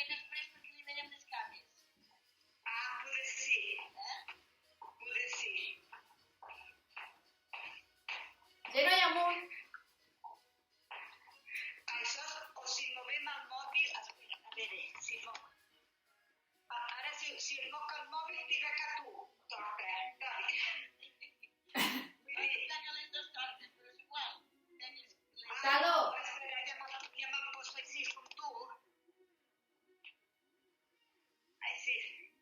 que després perquè li veiem les cames. Poder sí. Poder sí. Genoll amunt. Això, o si movem el mòbil, espera, a veure, si moc. Ara, si el moc el mòbil, tira que tu toca, doni. Tenia les dues tortes, però és igual. Taló. Espera, ja me'l poso així com tu. Així.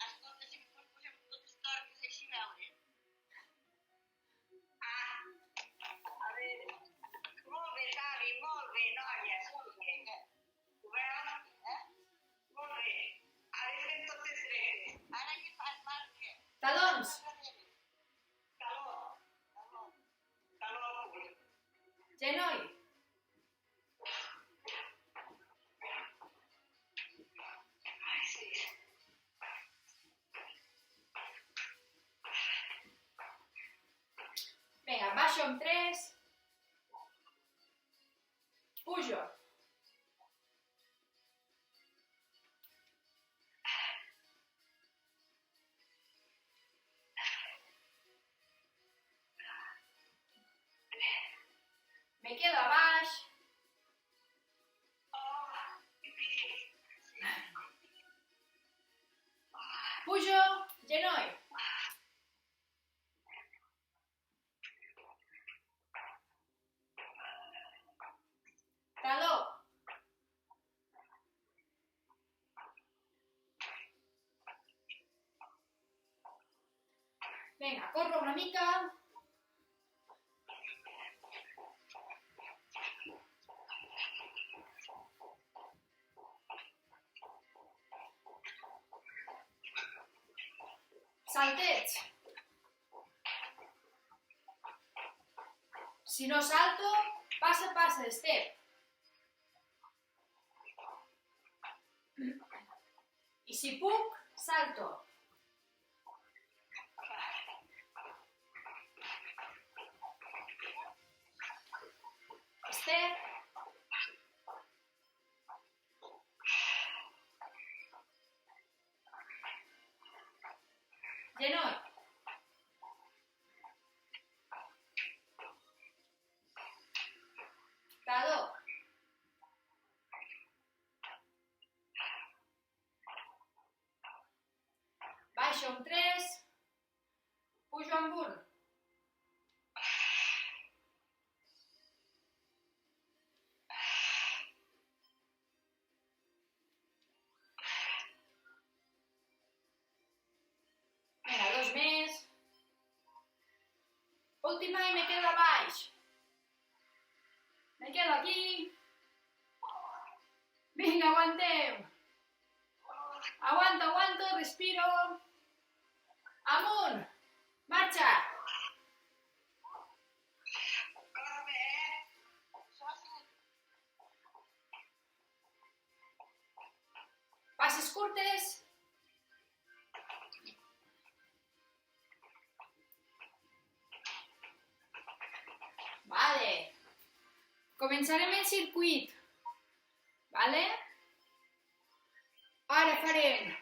Escolta, si ens posem totes tortes així a veure. A veure. Molt bé, Tali, molt bé, noies, molt bé. Ho veus? Molt bé. Ara estem totes dretes. Ara què fas, Marque? Talons. Taló. Taló al cul. Genoll. Ai, sí. Vinga, baixo amb 3. Pujo. Me quedo a baix. Pujo. Genoll. Taló. Vinga, corro una mica. Saltets. Si no salto, passa, step. I si puc, salto. Step. Genoll. Taló. Baixo amb 3. Pujo amb 1. Vinga, 2 més. Última i me quedo a baix. Me quedo aquí. Vinga, aguantem. Aguanto, respiro. Amunt. Marxa. Corre, Passes curtes. Vale. Començarem el circuit. Vale? Ara farem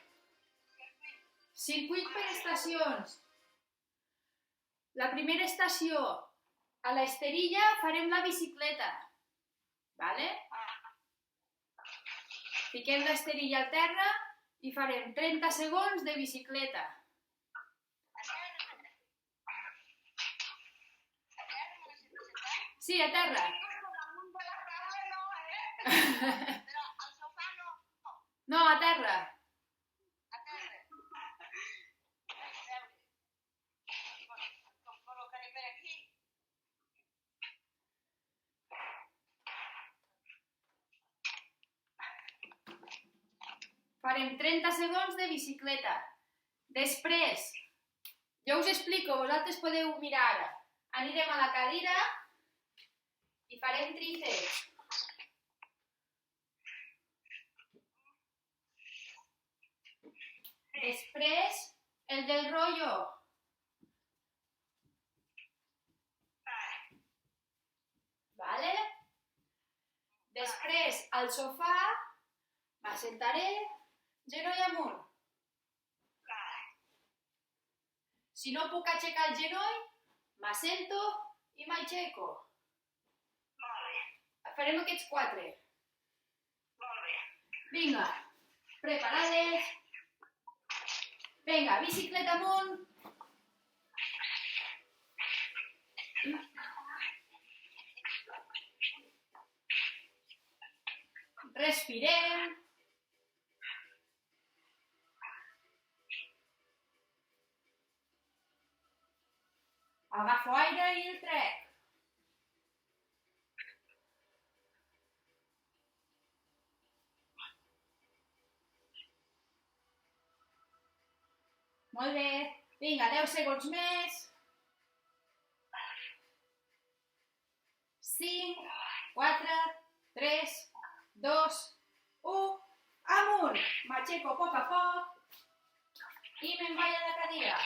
circuit per estacions. La primera estació, a l'Esterilla farem la bicicleta. Vale? Fiquem l'Esterilla al terra i farem 30 segons de bicicleta. Sí, a terra. damunt de la taula no, Però al sofà no. No, a terra. A terra. A veure. Com col·locaré per aquí. Farem 30 segons de bicicleta. Després, jo us explico, vosaltres podeu mirar ara. Anirem a la cadira i farem tríceps. Després, el del rotllo. Vale? Després, al sofà, m'assentaré genoll amunt. Vale. Si no puc aixecar el genoll, m'assento i m'aixeco. Molt bé. Farem aquests 4. Molt bé. Vinga, preparades. Vinga, bicicleta amunt. Respirem. Agafo aire i el trec. Molt bé. Vinga, 10 segons més. 5, 4, 3, 2, 1. Amunt. M'aixeco a poc i me'n vaig a la cadira.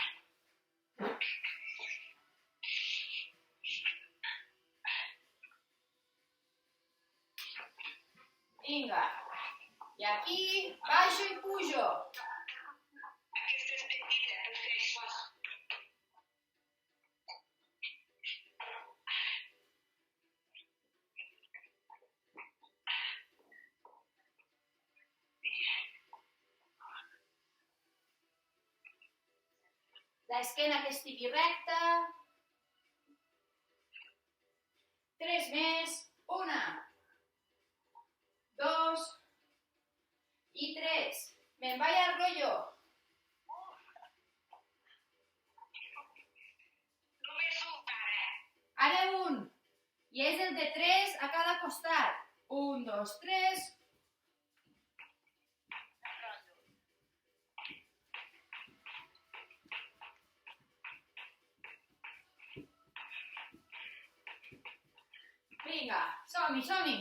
Vinga. I aquí baixo i pujo. Aquesta és petita, perfecte. L'esquena que estigui recta. 3 més. 1, 2 i 3. Me'n vaig al rotllo. Només un, ara. Ara 1. I és el de 3 a cada costat. 1, 2, 3. Vinga, som-hi, som-hi.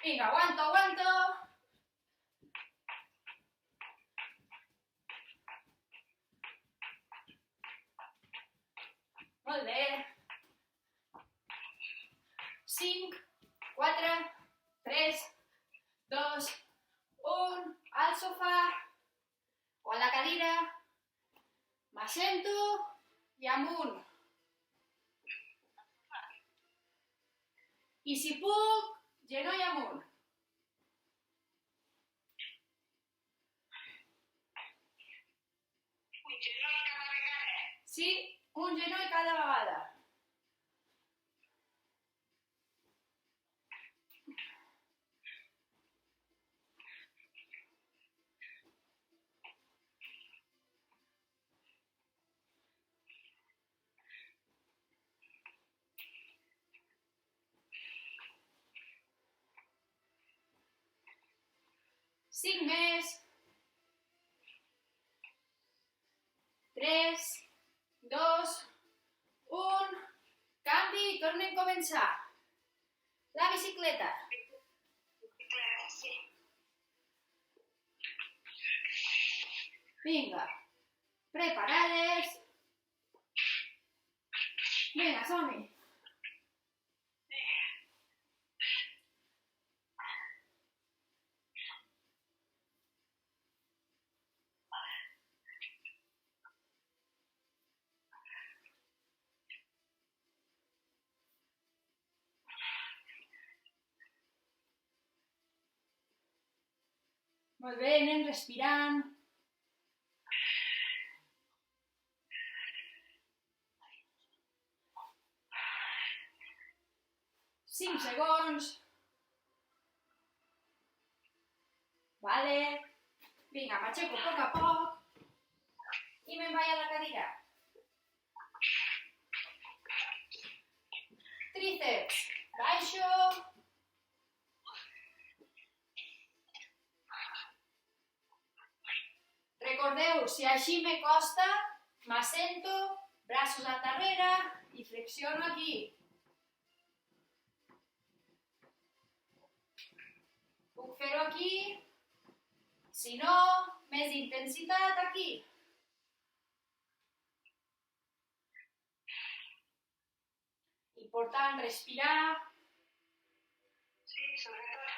Vinga, aguanto, aguanto. Molt bé. 5, 4, 3, 2, 1, al sofà o a la cadira. M'assento i amunt. I si puc, genoll amunt. Un genoll cada vegada. Sí, un genoll cada vegada. Cinc més. 3, 2, 1. Canvi i tornem a començar. La bicicleta. Bicicleta, sí. Vinga. Preparades. Vinga, som-hi. Molt bé, anem respirant. Cinc segons. Vale. Vinga, m'aixeco a poc i me'n vaig a la cadira. Tríceps. Baixo. Recordeu, si així me costa, m'assento, braços a darrere i flexiono aquí. Puc fer-ho aquí, si no, més intensitat aquí. Important respirar. Sí, sobretot.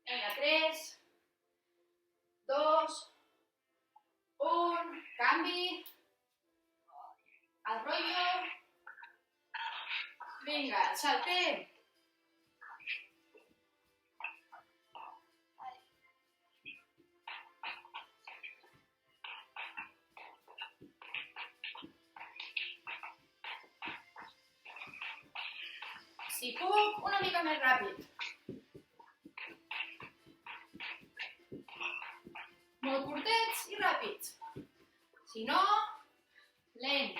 Vinga, 3, 2, 1, canvi. Al rotllo. Vinga, saltem. Si puc, una mica més ràpid. Molt curtets i ràpids. Si no, lent.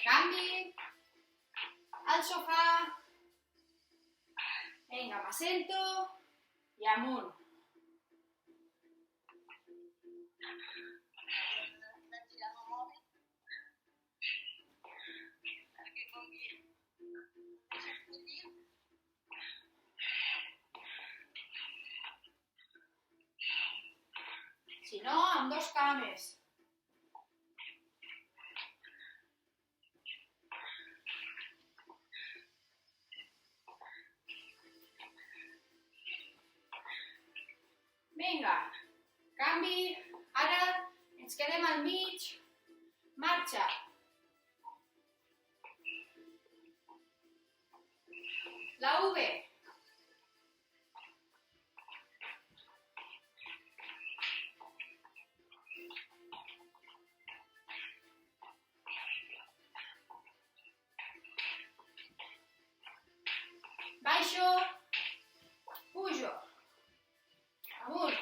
Canvi. Al sofà. Vinga, m'assento i amunt. Si no, amb 2 cames. Vinga, canvi. Ara ens quedem al mig. Marxa. La V. Baixo. Pujo. Amunt.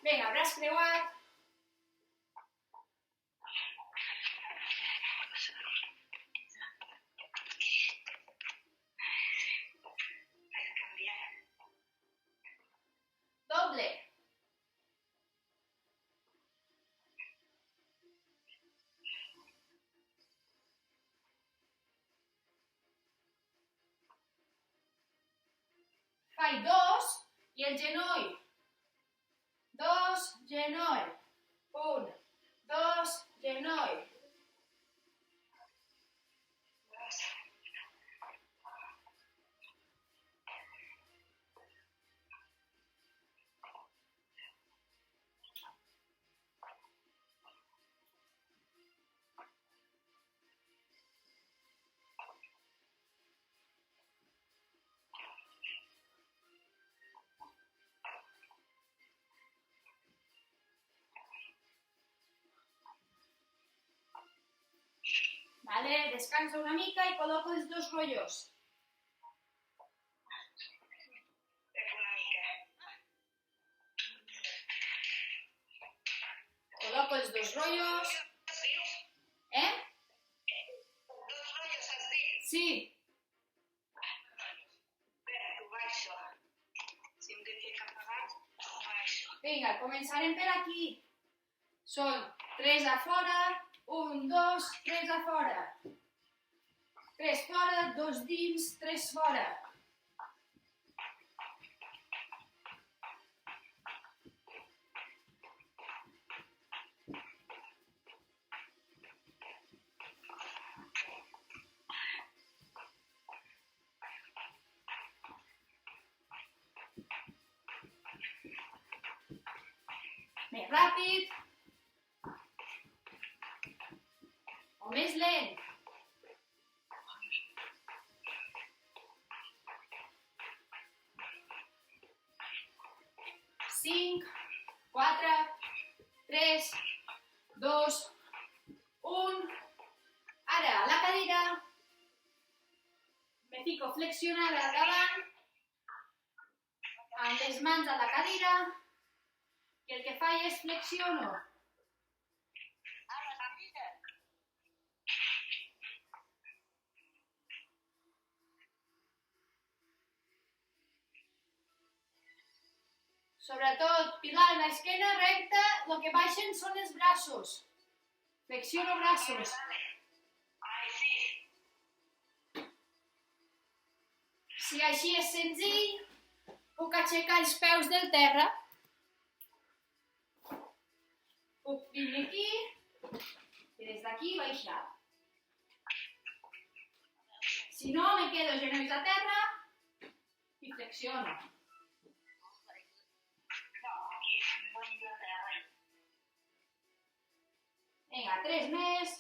Vinga, braç creuat. Has canviat. Doble. Faig 2 i el genoll. 2, genoll. 1, 2, genoll. Vale, descansa una mica i col·loco els 2 rotllos. Pega una mica. Col·loco els 2 rotllos. Eh? 2 rotllos has dit? Sí. Espera, ho baixo. Si hem de fer cap avall, ho baixo. Vinga, començarem per aquí. Són 3 a fora, 1, 2, 3 a fora. 3 fora, 2 dins, 3 fora. Més ràpid. O més lent. Cinc, 4, 3, 2, 1. Ara a la cadira. Me fico flexionada davant, amb les mans a la cadira, i el que faig és flexiono. A la cadira. Sobretot, Pilar, l'esquena recta, el que baixen són els braços. Flexiono braços. Ai, sí. Si així és senzill, puc aixecar els peus del terra. Puc vindre aquí i des d'aquí baixar. Si no, me quedo genolls a terra i flexiono. Vinga, 3 més.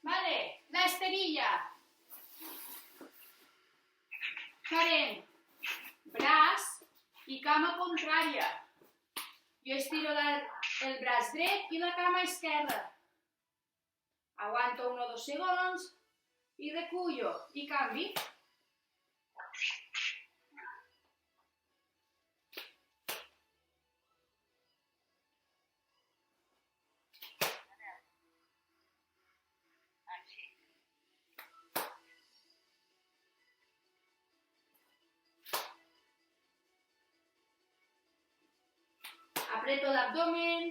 Vale, l'esterilla. Farem braç i cama contrària. Jo estiro el braç dret i la cama esquerra. Aguanto 1 o 2 segons i recullo i canvi. Aprieto el abdomen.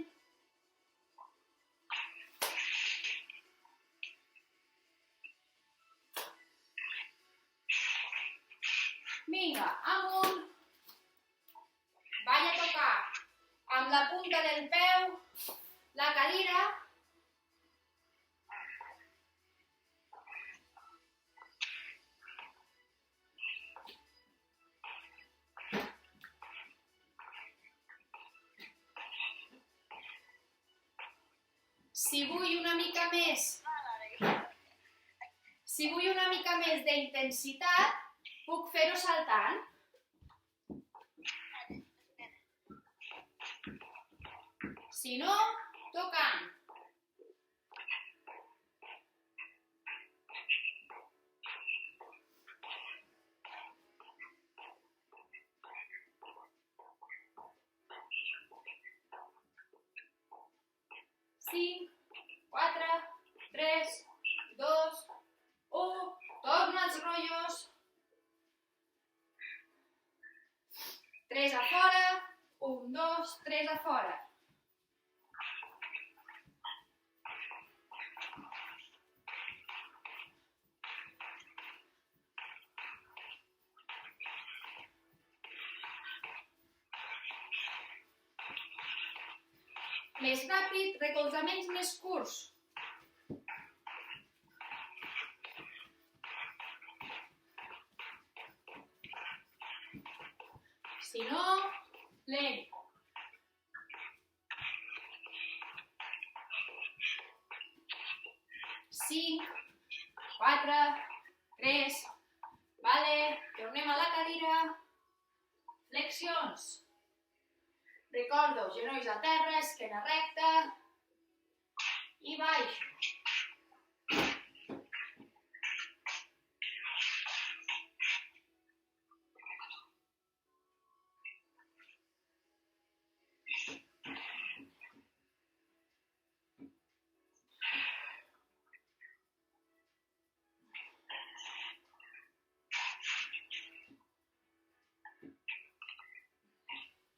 Vinga, amunt. Vaig a tocar amb la punta del peu la cadira. Si vull una mica més d'intensitat, puc fer-ho saltant. Si no, tocant. Cinc, 4, 3, 2, 1, torna als rotllos. 3 a fora, 1, 2, 3 a fora. Més ràpid, recolzaments més curts. Si no, lent. Cinc, 4, 3, vale, tornem a la cadira. Flexions. Recordo, genolls a terra, esquena recta i baixo.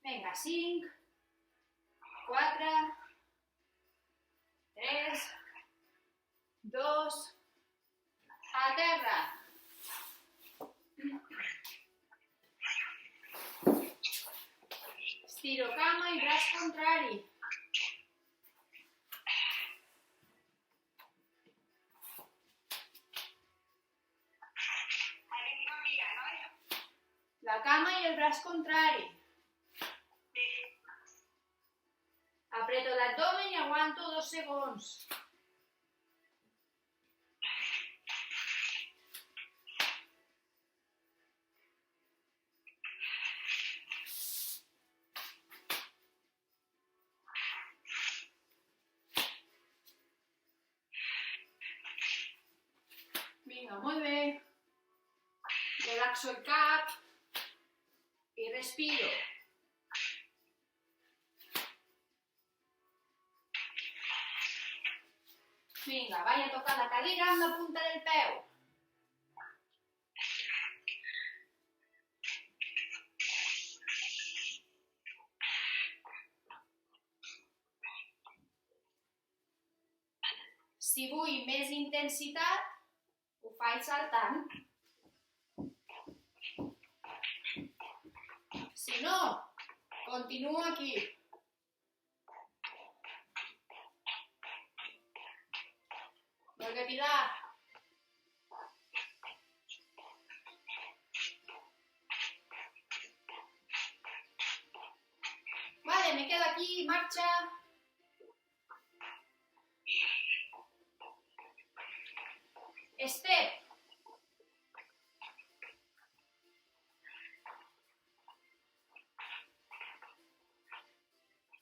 Vinga, 5, 4, 3, 2, a terra. Estiro cama i braç contrari. La cama i el braç contrari. Aprieto el abdomen y aguanto 2 segons. Vinga, molt bé. Relaxo el cap y respiro. Vinga, vaig a tocar la cadira amb la punta del peu. vull més intensitat, ho faig saltant. Si no, continuo aquí. Voy a retirar. Vale, me quedo aquí, marcha. Step.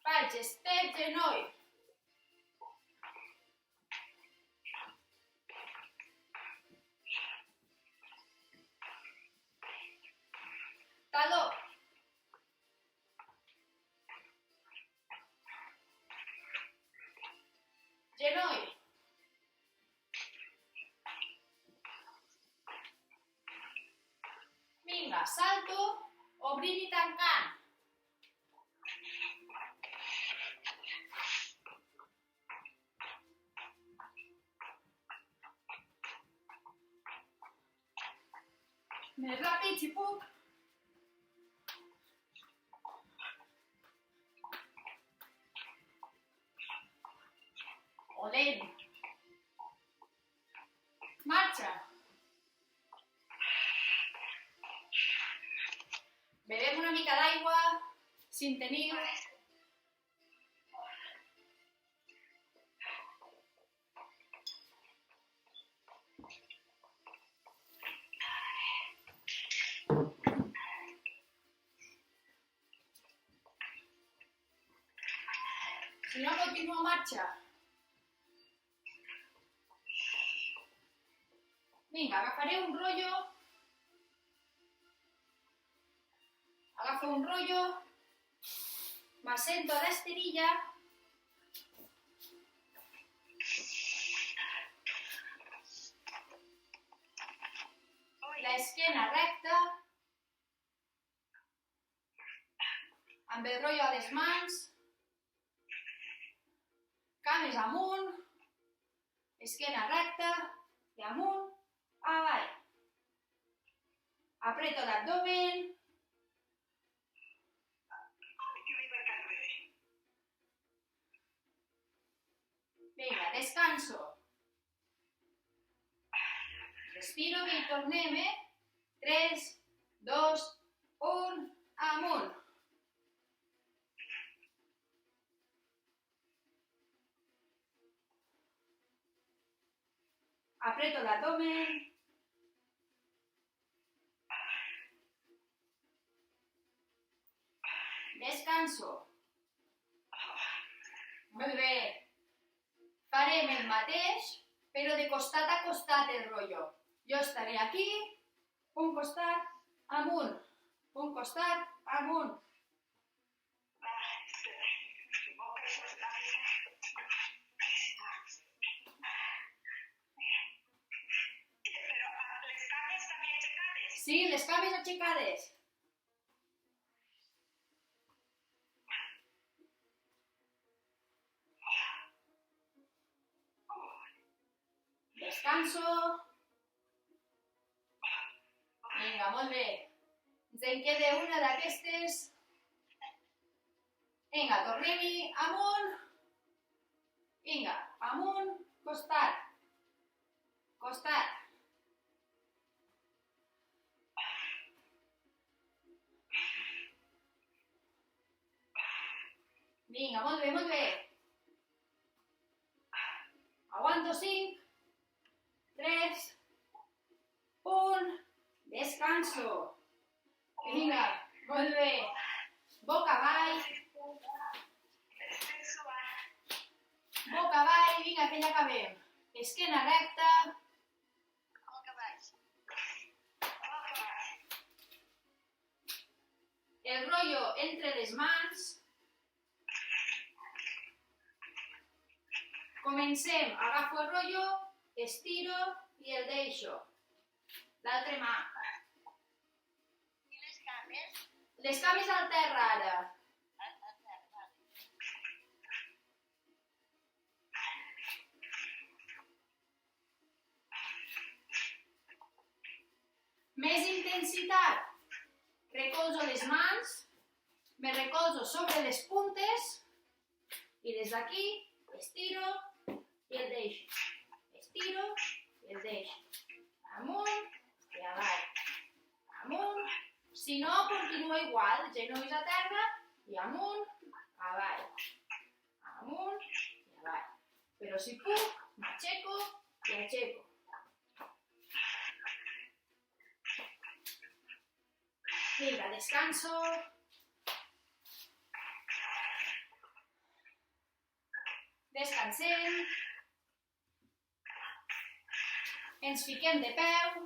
Faig step, genoll. Taló. Genoll. Vinga, salto, obrint i tancant. Més ràpid, si puc. O lent. Marxa. Bevem una mica d'aigua, si en teniu. Si no, continuo marxa. Vinga, agafaré un rotllo. Agafo un rotllo. M'assento a l'esterilla. L'esquena recta. Amb el rotllo a les mans. Cames amunt. Esquena recta. I amunt. Avall. Aprieto l'abdomen. Vinga, descanso. Respiro i tornem, 3, 2, 1, amunt. Aprieto l'abdomen. Descanso. Molt bé. Farem el mateix, però de costat a costat el rotllo. Jo estaré aquí, un costat, amunt, un costat, amunt. Sí, les cames aixecades. Descanso. Vinga, molt bé. Ens en queda una d'aquestes. Vinga, tornem-hi amunt. Vinga, amunt, costat. Costat. Vinga, molt bé, molt bé. Aguanto 5, 3, 1, descanso. Vinga, molt bé. Boca avall. Boca avall, vinga, que ja acabem. Esquena recta. El rotllo entre les mans. Comencem, agafo el rotllo, estiro i el deixo. L'altra mà. I les cames? Les cames al terra ara. Més intensitat. Recolzo les mans, me recolzo sobre les puntes i des d'aquí estiro i el deixo. Estiro i el deixo. Amunt i avall. Amunt. Si no, continua igual. Genolls a terra i amunt, avall. Amunt i avall. Però si puc, m'aixeco i aixeco. Vinga, descanso. Descansem. Ens fiquem de peu.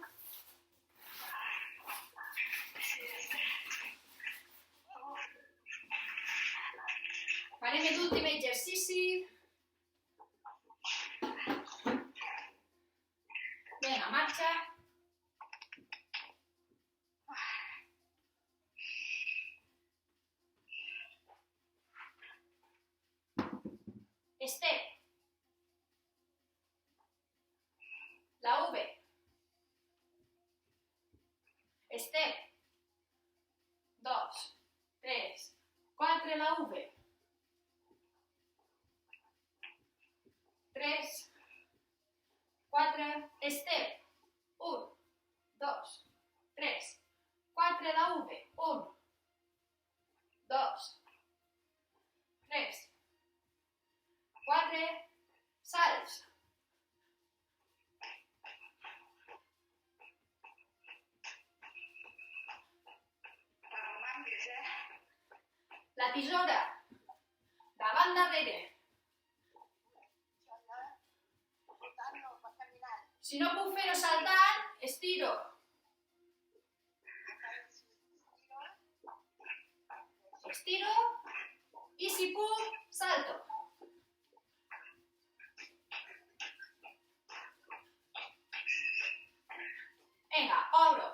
Farem l'últim exercici. Vinga, marxa. Step. La V. Step. 2, 3, 4, la V. 3, 4, step. 1, 2, 3, 4, la V. 1, 2, 3, 4, salts. La tisora. Davant darrere. Si no puc fer-ho saltant, estiro. Estiro i si puc, salto. Vinga, obro.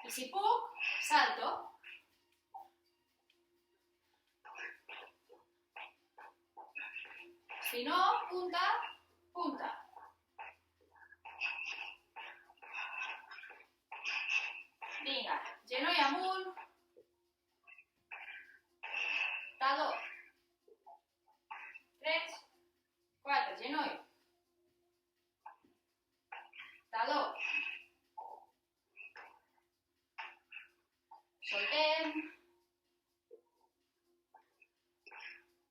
I si puc, salto. Si no, punta, punta. Vinga, genoll amunt. Taló. 3, 4, genoll. Taló. Soltem.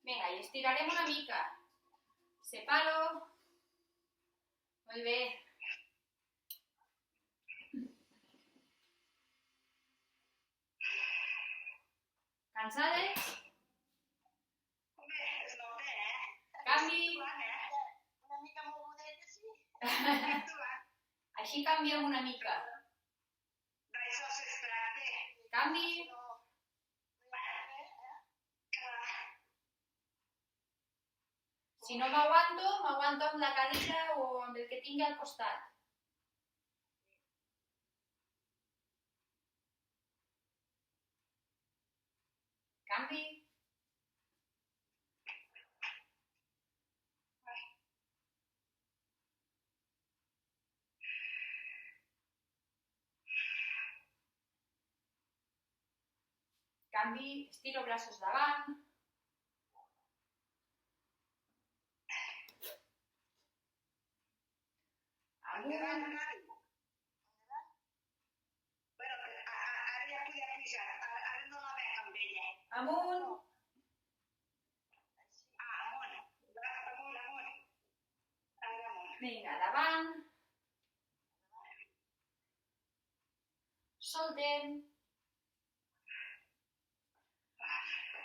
Vinga, i estirarem una mica. Separo. Molt bé. Cansades? Home, es nota, Canvi. Una mica mogudeta, sí. Així canviem una mica. D'això es tracta. Canvi. Si no m'aguanto amb la cadira o amb el que tingui al costat. Canvi. Canvi, estiro braços davant. Amunt. Bueno, ara ja podia pujar. Ara no la veig amb ella. Amunt. Amunt. Amunt. Ara amunt. Vinga, davant. Soltem.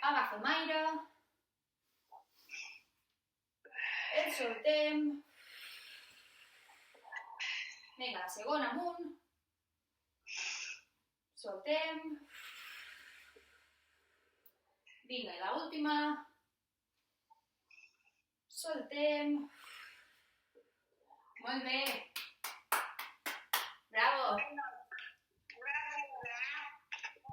Agafem aire. El soltem. Vinga, la segona amunt. Soltem. Vinga, i l'última. Soltem. Molt bé.